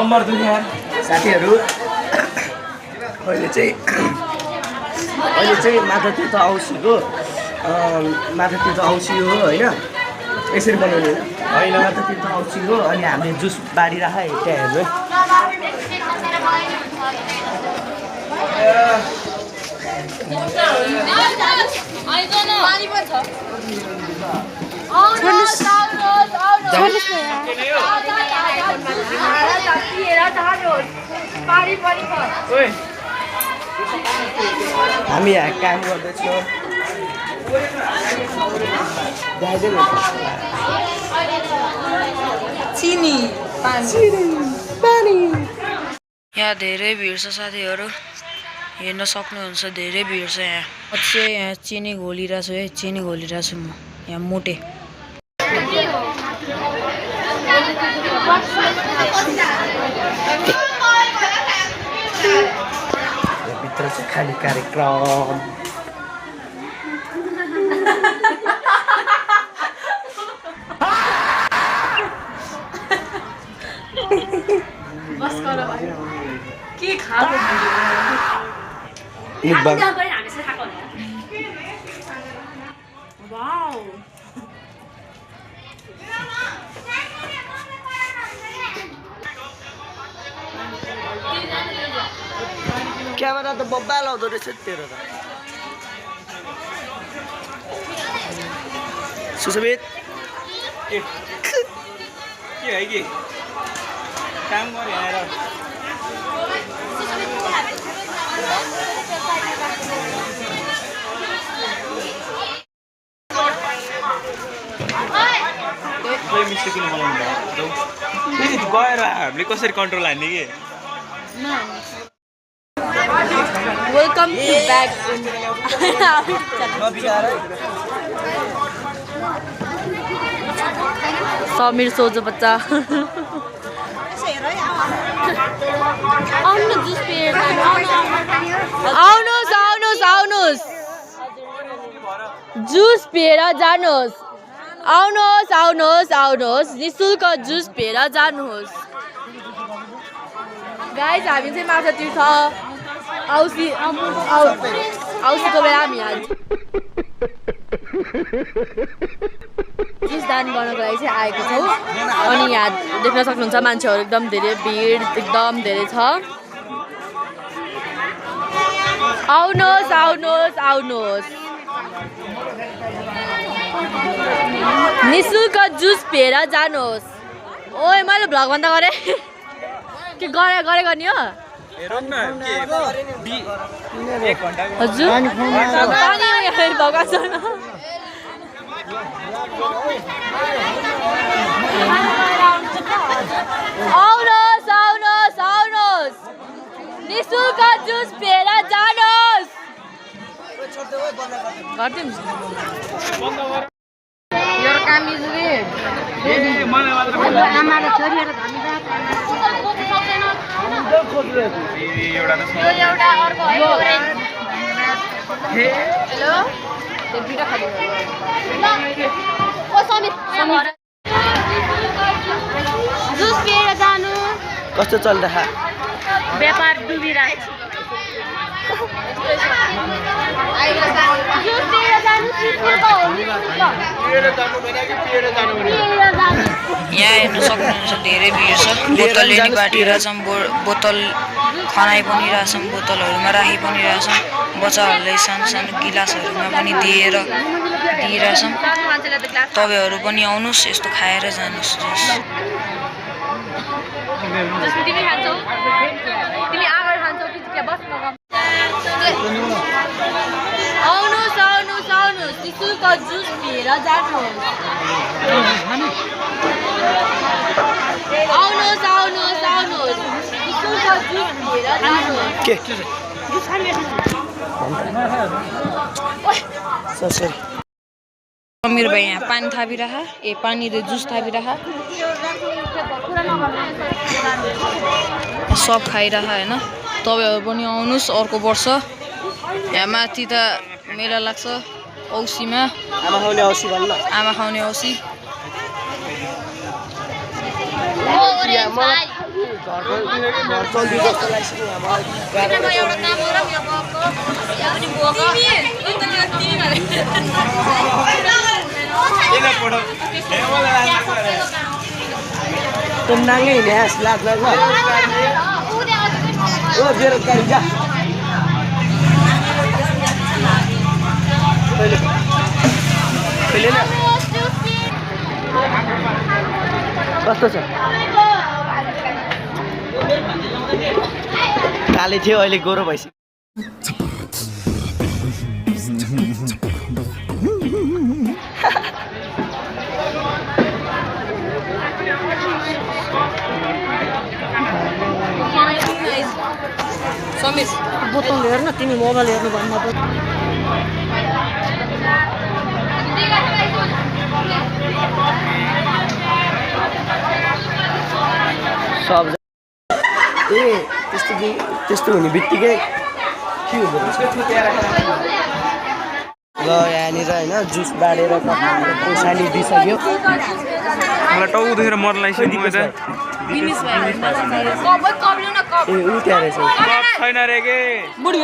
कम्मर दुख्यो साथीहरू अहिले चाहिँ माथा तीर्थ औँसीको औँसी हो होइन यसरी बनाउने होइन माथा तीर्थ औँसी हो अनि हामीले जुस बाँडिराखेको त्यहाँ हेर्नु हामी यहाँ काम गर्दैछौँ चिनी पानी यहाँ धेरै भिड छ साथीहरू हेर्न सक्नुहुन्छ धेरै भिड छ यहाँ म चाहिँ यहाँ चिनी घोलिरहेको छु है चिनी घोलिरहेको छु म यहाँ मोटे भित्र चाहिँ खाली कार्यक्रम के खाएको क्यामेरा त बब्बा लाउँदो रहेछ तेरो त सुसमित के है कि काम गरे आएर मिस्टेक किन बनाउनु भयो गएर हामीले कसरी कन्ट्रोल हान्ने कि वेलकम टु ब्याक समीर सोझो बच्चा आउनुहोस् आउनुहोस् आउनुहोस् जुस पिएर जानुहोस् आउनुहोस् आउनुहोस् आउनुहोस् निशुल्क जुस पिएर जानुहोस् गाइज हामी चाहिँ माछा तीर्थ औँसीको बेला हामी यहाँ जुस दान गर्नको लागि चाहिँ आएको छौँ अनि यहाँ देख्न सक्नुहुन्छ मान्छेहरू एकदम धेरै भिड एकदम धेरै छ आउनुहोस् आउनुहोस् आउनुहोस् निशुल्क जुस पिएर जानुहोस् ओए मैले भ्लग बन्द गरेँ के गरे गर्ने हो हजुर आउनुहोस् आउनुहोस् आउनुहोस् निशुल्क जुस पिएर जानुहोस् Your काम is red. आमाले छोरीहरु एउटा अर्को हेलो त्यो दुईटा खाली ओ समीर जुस पिएर जानु कस्तो चल्दैछ व्यापार डुबिरहेछ जुस पिएर जानु यहाँ हेर्न सक्नुहुन्छ धेरै भिड छ बोतलले नि बाटिरहेछौँ बोतल खनाइ पनि रहेछौँ बोतलहरूमा राखी पनि रहेछौँ बच्चाहरूलाई सानो सानो गिलासहरूमा पनि दिइरहेछौँ तपाईँहरू पनि आउनुहोस् यस्तो खाएर जानुहोस् आउनुहोस् आउनुहोस् आउनुहोस् निशुल्क जुस पिएर जानुहोस् आउनुहोस् आउनुहोस् आउनुहोस् निशुल्क जुस पिएर जानुहोस् के समीर भाइ यहाँ पानी थापिरह पानी र जुस थापिरह सब खाइरह होइन तपाईँहरू पनि आउनुहोस् अर्को वर्ष यहाँ माथि त मेला लाग्छ औँसीमा आमा खाउने औँसी भन्न आमा खाउने औँसी चल्दी जस्तो लाग्छ नि अब तुम नाङ्गै हिँडे लाज लाग्छ ओ बेरोजगारी जा कस्तो छ काले थियो अहिले गोरो भइसक्यो समीर बोतल हेर्न तिमी मोबाइल हेर्नु भन्दा सब ए त्यस्तो हुने बित्तिकै के हुँदो रहेछ ल यहाँनिर होइन जुस बाँडेर पैसाले दिइसक्यो मलाई टाउको देखेर मर लाग्छ नि मैले ए ऊ त्यहाँ रहेछ छैन रे के बुढी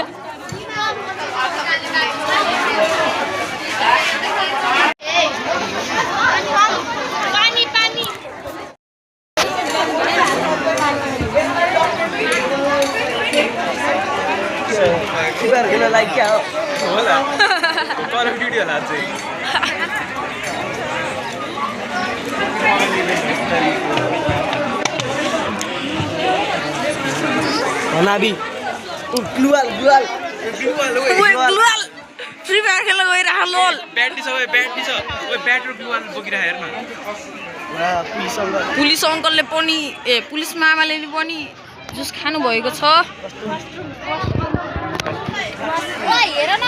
तिमीहरूको लागि क्या हो होला तर भिडियो होला चाहिँ हनाबी ग्लुवाल ग्लुवाल ग्लुवाल फ्री फायर खेल्न गइरहेको लोल ब्याट्री छ ओए ब्याट्री छ ओए ब्याट्री ग्लुवाल बोकिरा हेर्न पुलिस अङ्कलले पनि पुलिस मामाले पनि जुस खानु भएको छ हेर न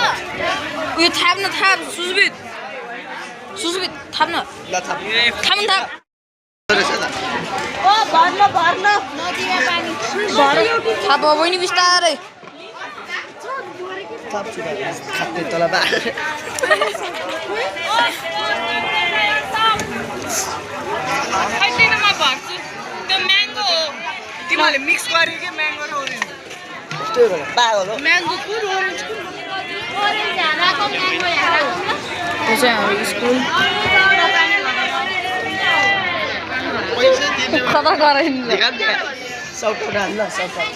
उयो थाप्न थाप सुजबित थाप्न थाप बहिनी बिस्तारै खाते तल तिमीले मिक्स गर्यो के म्याङ्गो र ओरेन्ज पागल हो म्याङ्गो कुन ओरेन्ज यो चाहिँ हाम्रो स्कुल खतरा गराइदिनु सौटाउट हाल्न सौटाउट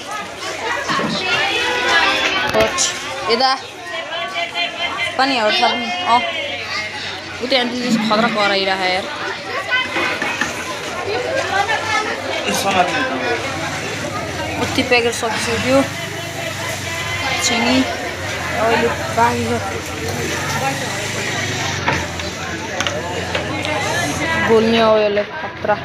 यता पनि हो थप्नु उ त्यहाँ खतरा कराइरह यार कति प्याकेट सकिसक्यो चिनी अहिले बाँकी छ बोल्ने हो यसले खतरा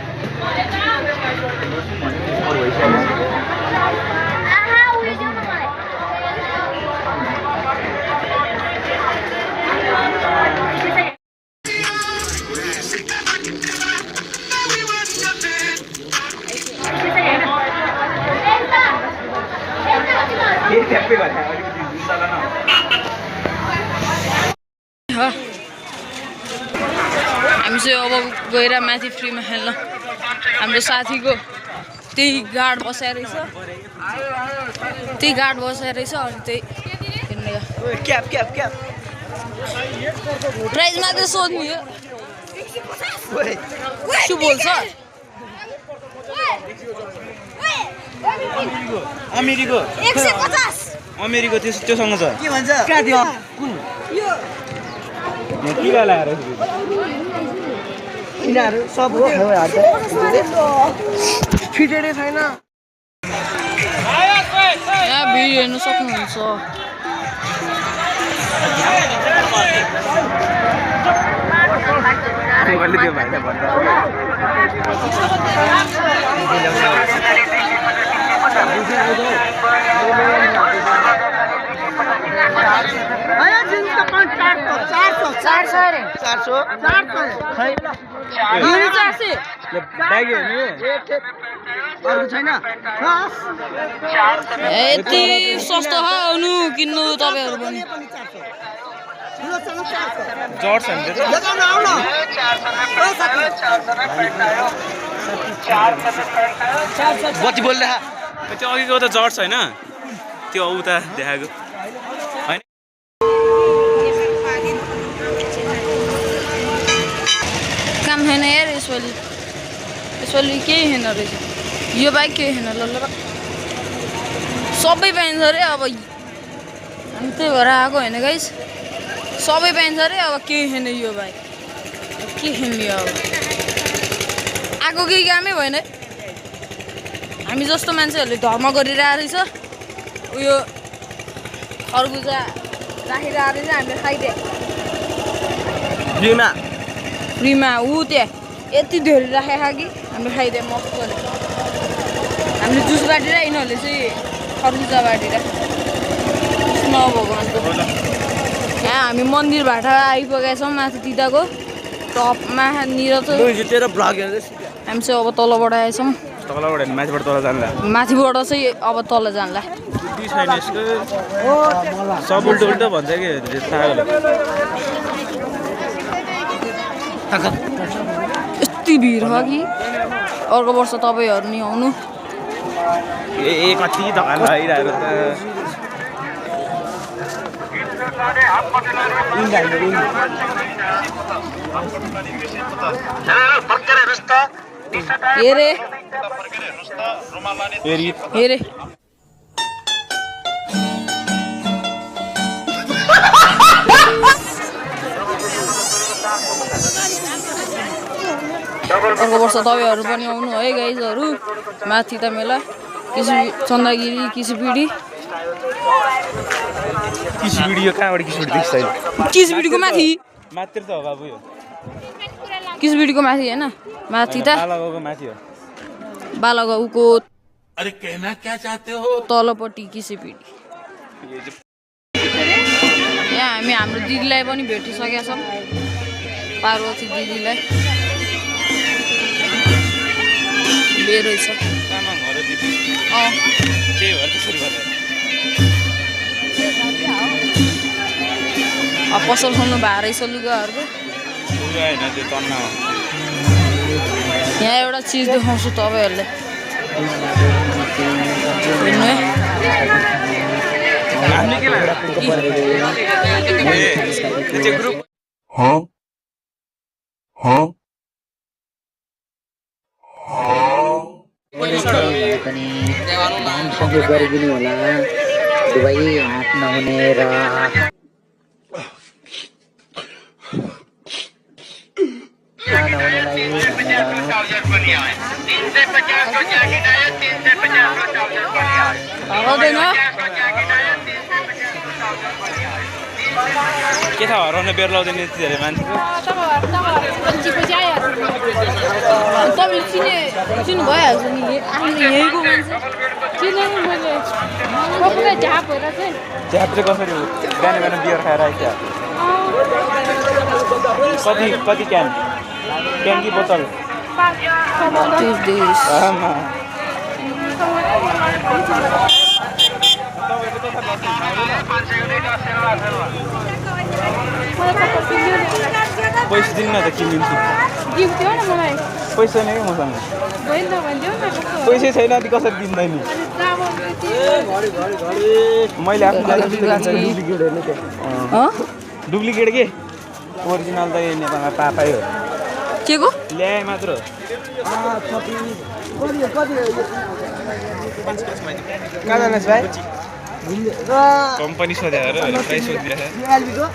हामी चाहिँ अब गएर माथि फ्रीमा खेल्न हाम्रो साथीको त्यही गार्ड बसाएर रहेछ अनि त्यही खेल्ने क्याप क्याप क्याप प्राइज मात्र सोध्नु यो के बोल्छ अमेरिको 150 अमेरिको त्योसँग छ के भन्छ कहाँ थियो कुन टिका लगाएर यिनीहरू सब हो फिटेडै छैन यहाँ भिड हेर्नु सक्नुहुन्छ मैले त्यो भाइलाई यति सस्तो आउनु किन्नु तपाईँहरू पनि जर्स बत्ती बोलिरह त्यो अघिको त जर्ज होइन त्यो उता देखाएको होइन काम छैन यार यसपालि केही छैन रहेछ यो बाइक केही छैन ल सबै पाइन्छ अरे अब हामी त्यही भएर आएको होइन गाइस सबै पाइन्छ अरे अब केही छैन यो बाइक के खेल्ने अब आएको केही कामै भएन हामी जस्तो मान्छेहरूले धर्म गरिरहेको रहेछ उयो खरबुजा राखिरहेको रहेछ हामीले खाइदिए फ्रीमा ऊ त्यहाँ यति धेरै राखेको कि हामीले खाइदिए मजाले हामीले जुस बाटेर यिनीहरूले चाहिँ खरबुजा बाटेर भगवान्को यहाँ हामी मन्दिरबाट आइपुगेका छौँ माथि तिताको टपमा निर चाहिँ हामी चाहिँ अब तलबाट आएछौँ माथिबाट तल जान्ला माथिबाट चाहिँ अब तल जान्ला छैन यसको सब उल्टो उल्टो भन्छ कि यति भिड छ कि अर्को वर्ष तपाईँहरू नि आउनु ए कति धक्का लगाइरहेको हेरे अर्को वर्ष तपाईँहरू पनि आउनु है गाइजहरू माथि त मेला चन्दागिरी किसिपिडी यो कहाँबाट किसिपिडी देख्छ किसिपिडीको माथि मात्र त हो बाबु यो किसिपिडीको माथि होइन माथि त बालागाउँको माथि हो बालागाउँको अरे कहना क्या चाहते हो तलपट्टि किसिपिडी यहाँ हामी हाम्रो दिदीलाई पनि भेटिसकेका छौँ पार्वती दिदीलाई रहेछ पसल खोल्नु भएको रहेछ लुगाहरूको यहाँ एउटा चिज देखाउँछु तपाईँहरूलाई हेर्नु पनि सहयोग गरिदिनु होला दुवै हात नहुने र के थाहा हराउने बेर लाउँदैन यति धेरै मान्छेको तपाईँले चिन्नु भइहाल्छ नि आफ्नो यहीँको मान्छे झ्याप चाहिँ कसरी हो बिहान बिहान बियर खाएर आइछ कति क्यान कि बोतल पैसा दिनु न त किनिदिन्छु पैसा छैन कि मसँग पैसै छैन अनि कसरी दिँदैन मैले आफ्नो डुप्लिकेट के ओरिजिनल त यही नेपालमा पापाइ हो के को ल्याए मात्र कहाँ जानुहोस् भाइ कम्पनी सोधेर प्राइस सोधिरहेको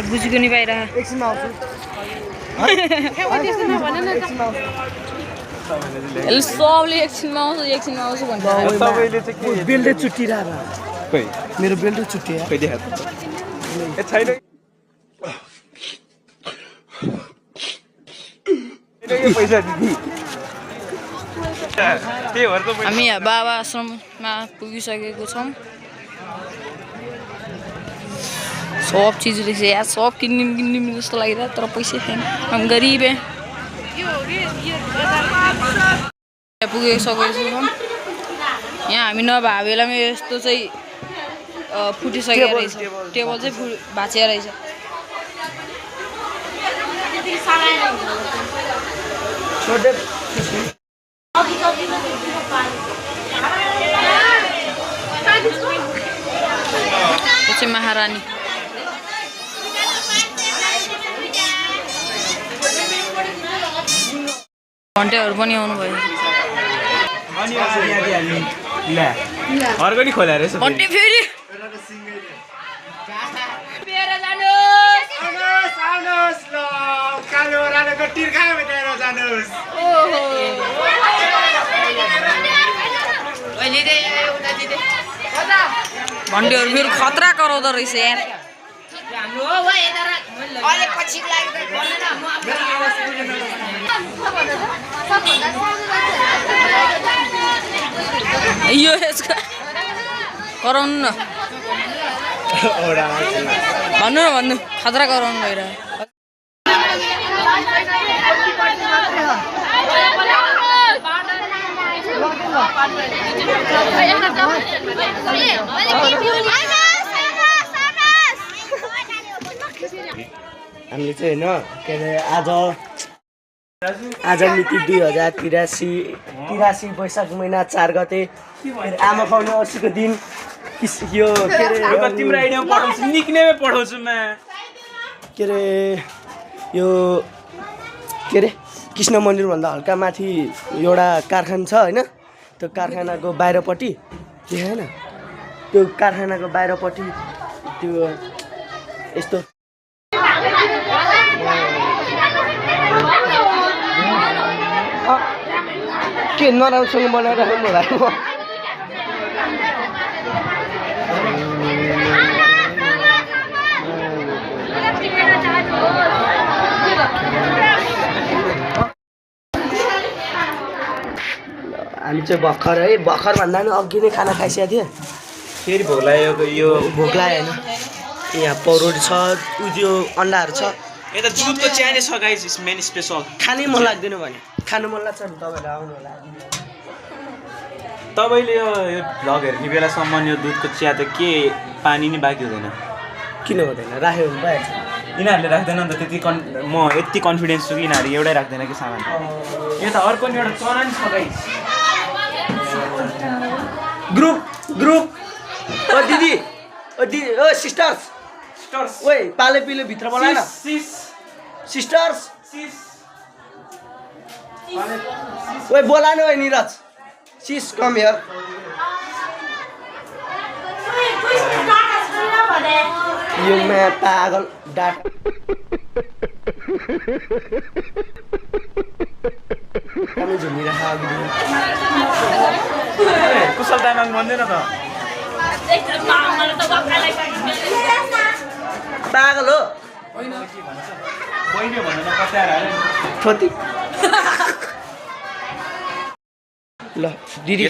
बुझेको नि बाहिर सबले एकछिनमा आउँछ भन्छ बेल्टै चुट्टिरहेको मेरो बेल्टै चुट्टियो छैन पैसा दिदी हामी यहाँ बाबा आश्रममा पुगिसकेको छौँ सब चिज रहेछ यहाँ सब किनिदिउँ जस्तो लागिरहेको तर पैसा छैन हामी गरिब पुगिसकेको छौँ यहाँ हामी नभए बेलामा यस्तो चाहिँ फुटिसकेको रहेछ टेबल चाहिँ भाँचिया रहेछ पछि महारानी घन्टेहरू पनि आउनुभयो अनि हामी अर्को नि खोला रहेछ घन्टे फेरि घन्टेहरू फेरि खतरा कराउँदो रहेछ यार यो यसको कराउनु न भन्नु खतरा कराउनु भइरहेको हामीले चाहिँ होइन के अरे आज मिति 2083 वैशाख महिना 4 गते आमा खुवाउने औँसीको दिन यो के अरे तिम्रो आइडियामा पठाउँछु निक्नेमै पठाउँछु म के अरे यो के अरे कृष्ण मन्दिरभन्दा हल्का माथि एउटा कारखाना छ होइन त्यो कारखानाको बाहिरपट्टि त्यो होइन त्यो कारखानाको बाहिरपट्टि त्यो यस्तो के नराम्रोसँग बनाइराख्नु होला हामी चाहिँ भर्खर भन्दा पनि अघि नै खाना खाइसकेको थियो फेरि भोक लाग्यो यो भोक लाग्यो होइन यहाँ पौरोटी छ उयो अन्डाहरू छ यता दुधको चिया नै छ गाइस मेन स्पेसल खानै मन लाग्दैन भने खानु मन लाग्छ भने तपाईँहरू आउनु होला तपाईँले यो भ्लग हेर्ने बेलासम्म यो दुधको चिया त के पानी नै बाँकी हुँदैन किन हुँदैन राख्यो भने भइहाल्छ यिनीहरूले राख्दैन नि त त्यति म यति कन्फिडेन्स छु कि यिनीहरू एउटै राख्दैन कि सामान यो त अर्को नि एउटा चरा नि छ गाइस ग्रुप ओ दिदी ओ सिस्टर्स ओए पाले पिले भित्र बोला न सिस्टर्स ओए बोला न ओए निरज सिस कम हियर यो मैं पागल डाट कमी झुमिरहेको अघि कुशल तामाङ भन्दैन त पागल हो बहिनी भनेर कताएर थोती ल दिदी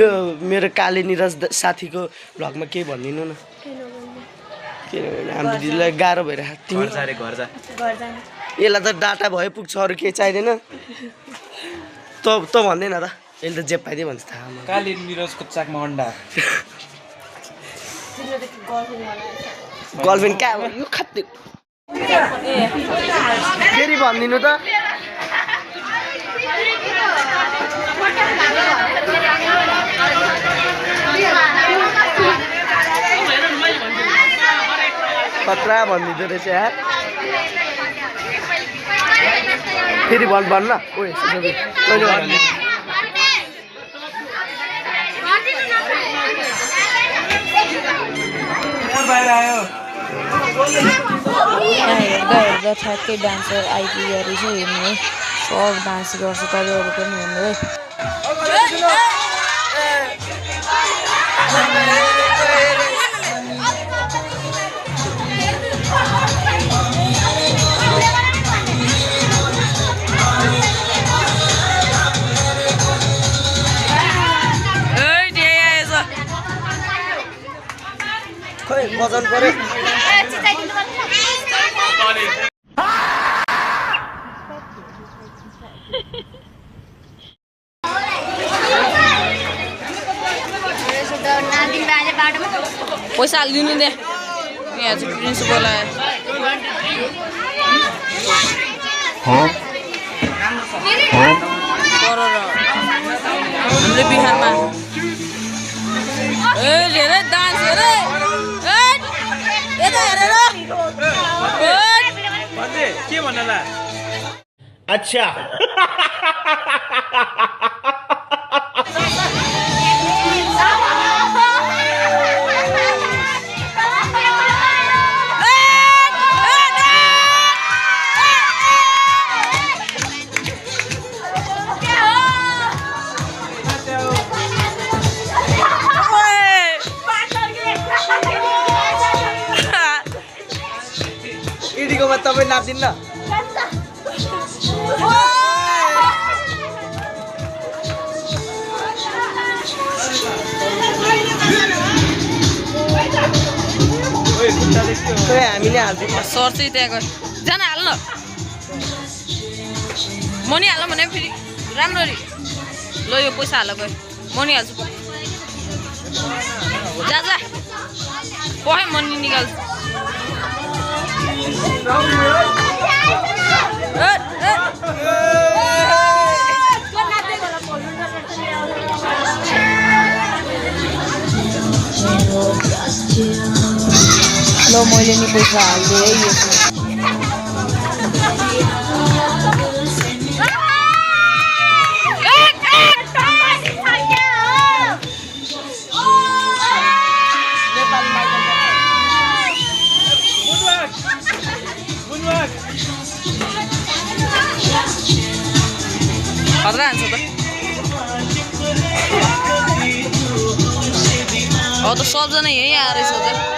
यो मेरो काले निरज साथीको भ्लगमा केही भनिदिनु न किनभने हाम्रो दिदीलाई गाह्रो भइरहेको तिमी घर जा यसलाई त डाटा भए पुग्छ अरू केही चाहिँदैन त भन्दैन त यसले त जे पाइदियो भन्छ थाहा काले निरजको चाकमा अन्डा गर्लफ्रेन्ड कहाँ हो यो खाते फेरि भनिदिनु त खतरा भनिदिँदो रहेछ यार फेरि भन्न ओए बाहिर आयो हेर्दा हेर्दा ठ्याक्कै डान्सर आइपुग्यो रहेछ हेर्नु है सब डान्स गर्छ तपाईँहरू पनि हेर्नु है खोइ बजाउनु पर्यो पैसा हालिदिनु दे यहाँ चाहिँ प्रिन्सिपल आयो हाम्रो बिहारमा ए हेरे डान्स हेरे यता हेरेर के भन्नला अच्छा इडीकोमा तपाईँ नाप्दिन्न हामीले हाल्दिन्छ सर चाहिँ त्यहाँ गयो जान हाल्न मनी हाल्न भने फेरि राम्ररी ल यो पैसा हाल गयो मनी हाल्छु जा जा पखाइ मनी निकाल्छु ल मैले नि पैसा हाल्दै है यो खतरा हान्छ त अब त सबजना यहीँ आएर रहेछ त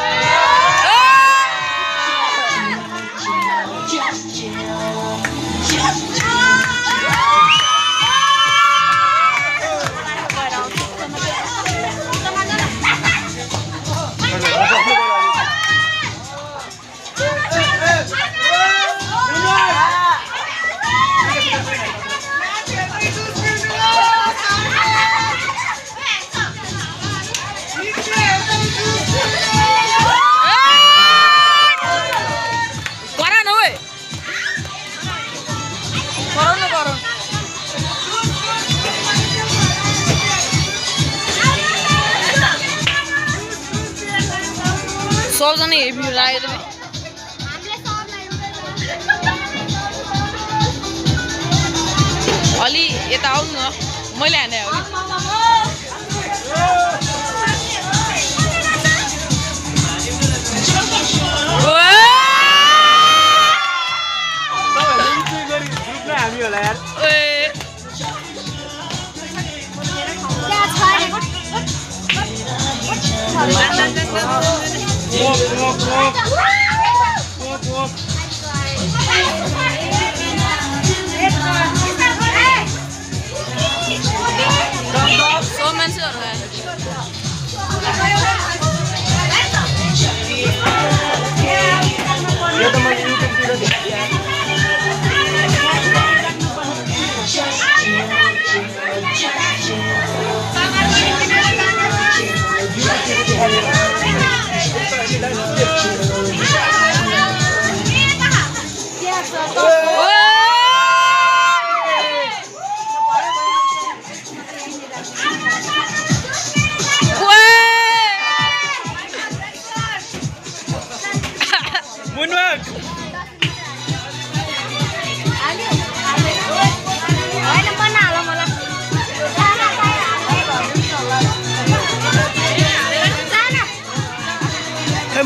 सबजना यही भिड लाग्यो त अलि यता आउनु न मैले हाने हो हामी होला यार सब मान्छेहरू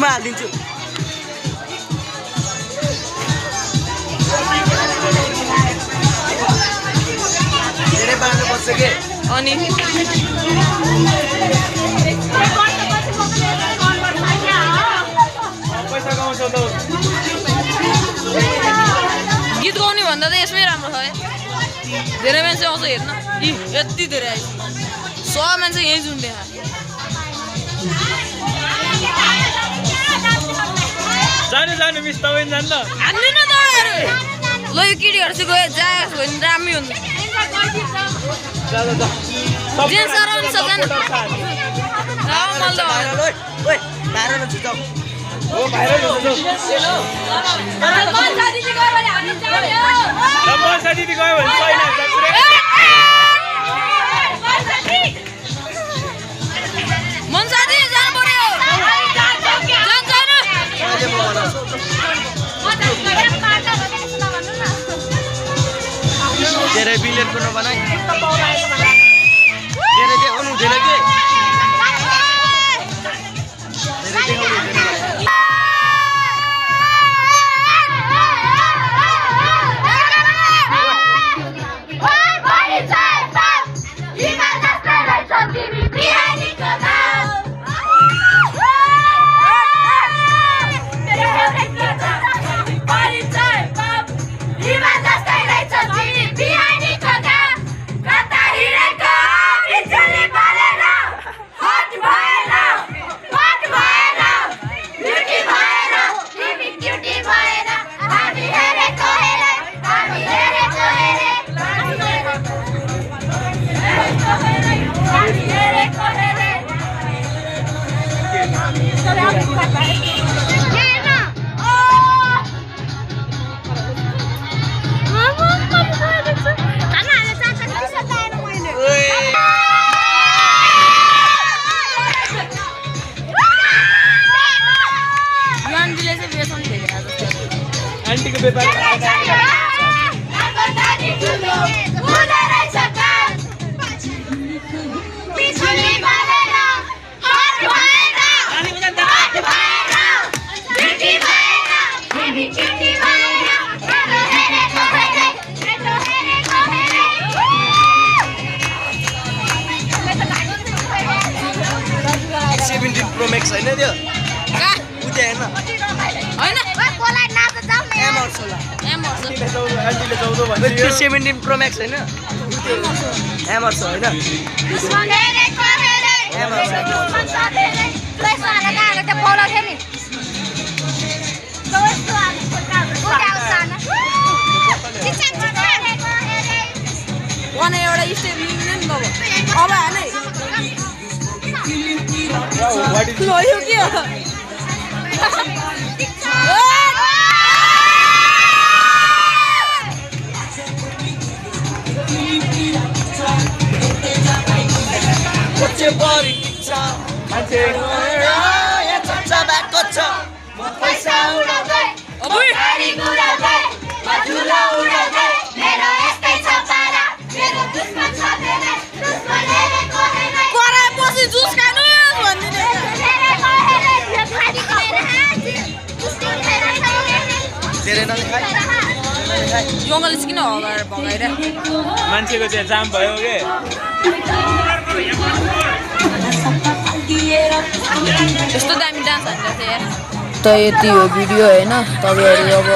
म हालिदिन्छु धेरै बाँड्नु पर्छ के अनि पैसा कमाउँछौ त गीत गाउने भन्दा त यसमै राम्रो छ है धेरै मान्छे आउँछ हेर्न यी यति धेरै आइस सब मान्छे यहीँ जुन देखा जानु मिस तपाईँ जान्न हान्दैन त ल यो केटीहरू चाहिँ गयो जाओस् भने राम्रै हुन्छ जेन्ट्सहरू पनि छ जानु ओइ भाइरल हुन्छ जाऊ हो भाइरल हुन्छ मनसा दिदी गयो भने हामी जाने हो मनसा दिदी गयो भने छैन मनसा दिदी जानु पर्यो धेरै बिलेटको नबनाइ धेरै देखाउनु हुँदैन के धेरै देखाउनु हुँदैन आन्टीको व्यापार प्रो मैक्स होइन त्यो उतै हेर्न होइन आन्टीले 14 भन्छ त्यो 17 प्रो मैक्स होइन एमर्स होइन वान एउटा स्टेप लिँदैन नि अब होइन लो यो के हो कोचे बरी छ मान्छे या चच्चा भएको छ म पैसा उडाउँदै गाडी गुडाउँदै मधुला उडाउँदै मेरो यस्तै छ पारा मेरो दुश्मन छ धेरै दुश्मन हेरेको हेरे कराएपछि जुस खानु भन्दिने धेरै नखाइ जङ्गल किन भगाएर मान्छेको चाहिँ जाम भयो के यस्तो दामी डान्स हान्छ यार त यति हो भिडियो होइन तपाईँहरू अब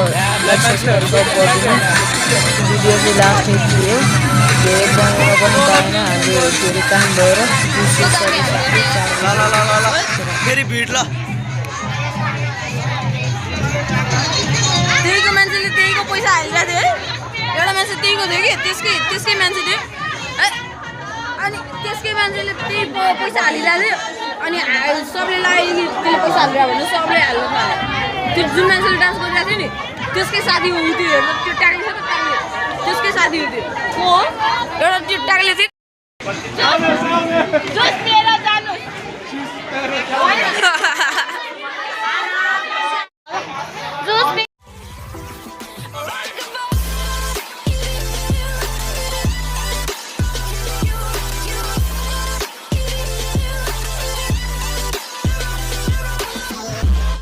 लाइक सब्सक्राइब गरिदिनु भिडियो चाहिँ लास्ट यति हो धेरै बनाउन पनि पाएन हामीले धेरै काम भएर ल फेरि भिड ल त्यहीको मान्छेले त्यहीको पैसा हालिरहेको थियो है एउटा मान्छे त्यहीको थियो कि त्यसकै मान्छे थियो अनि त्यसकै मान्छेले त्यही पैसा हालिरहेको थियो अनि सबले लगायो त्यसले पैसा हालिरहेको भने सबले हाल्नु थाल्यो त्यो जुन मान्छेले डान्स गरिरहेको थियो नि त्यसकै साथी हो त्यो हेर्नु त्यो ट्याक्ले छ त ट्याक्ले त्यसकै साथी हो त्यो को हो एउटा त्यो ट्याक्ले थियो